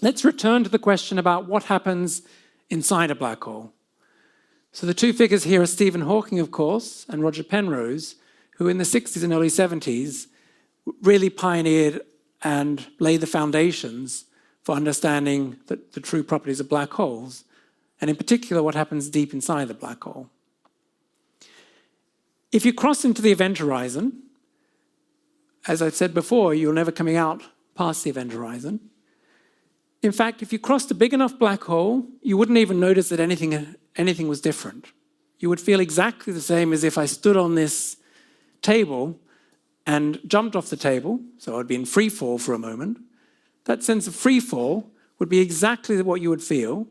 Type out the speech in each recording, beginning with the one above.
Let's return to the question about what happens inside a black hole. So the two figures here are Stephen Hawking, of course, and Roger Penrose, who in the 60s and early 70s really pioneered and laid the foundations for understanding the true properties of black holes, and in particular what happens deep inside the black hole. If you cross into the event horizon, as I've said before, you're never coming out past the event horizon. In fact, if you crossed a big enough black hole, you wouldn't even notice that anything was different. You would feel exactly the same as if I stood on this table and jumped off the table, so I'd be in free fall for a moment. That sense of free fall would be exactly what you would feel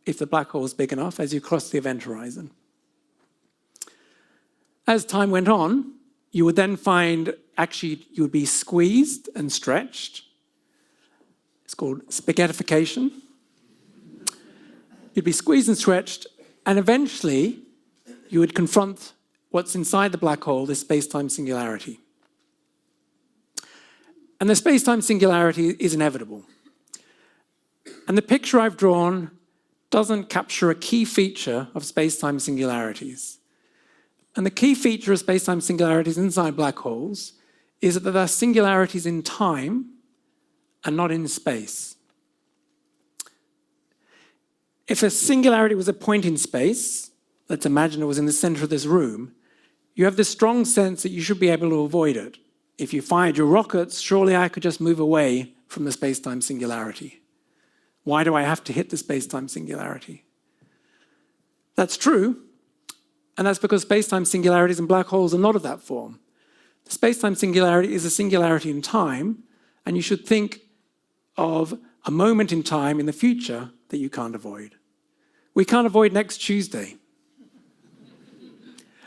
if the black hole was big enough as you crossed the event horizon. As time went on, you would then find actually you would be squeezed and stretched. It's called spaghettification. You'd be squeezed and stretched, and eventually you would confront what's inside the black hole, this space-time singularity. And the space-time singularity is inevitable. And the picture I've drawn doesn't capture a key feature of space-time singularities. And the key feature of space-time singularities inside black holes is that there are singularities in time and not in space. If a singularity was a point in space, let's imagine it was in the center of this room, you have this strong sense that you should be able to avoid it. If you fired your rockets, surely I could just move away from the space-time singularity. Why do I have to hit the space-time singularity? That's true, and that's because space-time singularities and black holes are not of that form. The space-time singularity is a singularity in time, and you should think of a moment in time in the future that you can't avoid. We can't avoid next Tuesday.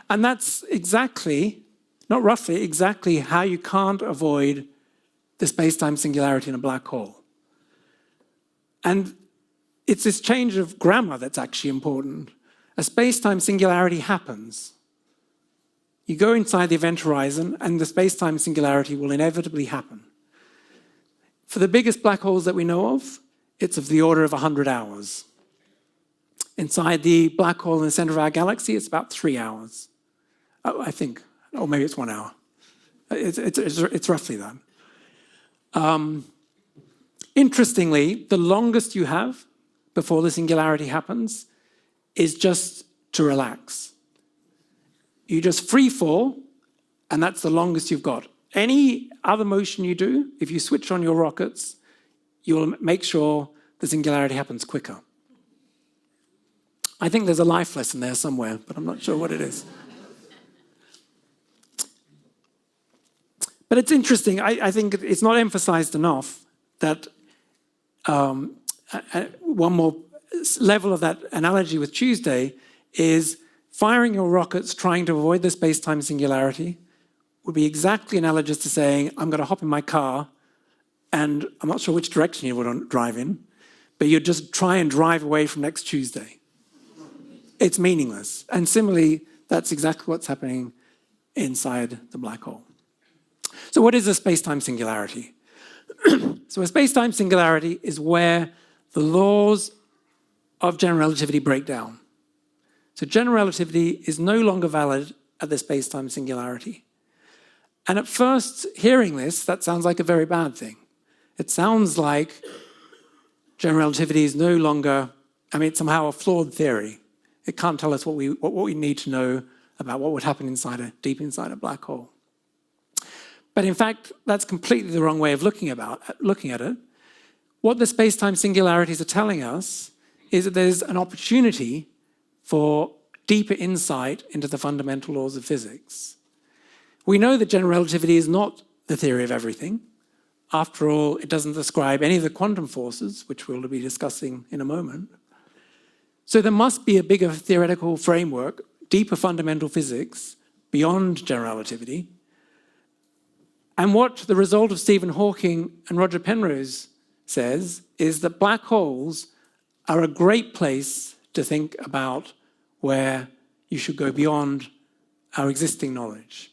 And that's exactly, not roughly, exactly how you can't avoid the space-time singularity in a black hole. And it's this change of grammar that's actually important. A space-time singularity happens. You go inside the event horizon, and the space-time singularity will inevitably happen. For the biggest black holes that we know of, it's of the order of 100 hours. Inside the black hole in the center of our galaxy, it's about 3 hours. I think, or maybe it's 1 hour. It's roughly that. Interestingly, the longest you have before the singularity happens is just to relax. You just free fall, and that's the longest you've got. Any other motion you do, if you switch on your rockets, you'll make sure the singularity happens quicker. I think there's a life lesson there somewhere, but I'm not sure what it is. But it's interesting. I think it's not emphasized enough that one more level of that analogy with Tuesday is firing your rockets trying to avoid the space-time singularity would be exactly analogous to saying, I'm going to hop in my car and I'm not sure which direction you would drive in, but you'd just try and drive away from next Tuesday. It's meaningless. And similarly, that's exactly what's happening inside the black hole. So what is a space-time singularity? So a space-time singularity is where the laws of general relativity break down. So general relativity is no longer valid at the space-time singularity. And at first hearing this, that sounds like a very bad thing. It sounds like general relativity is no longer, it's somehow a flawed theory. It can't tell us what we need to know about what would happen deep inside a black hole. But in fact, that's completely the wrong way of looking at it. What the space-time singularities are telling us is that there's an opportunity for deeper insight into the fundamental laws of physics. We know that general relativity is not the theory of everything. After all, it doesn't describe any of the quantum forces, which we'll be discussing in a moment. So there must be a bigger theoretical framework, deeper fundamental physics, beyond general relativity. And what the result of Stephen Hawking and Roger Penrose says is that black holes are a great place to think about where you should go beyond our existing knowledge.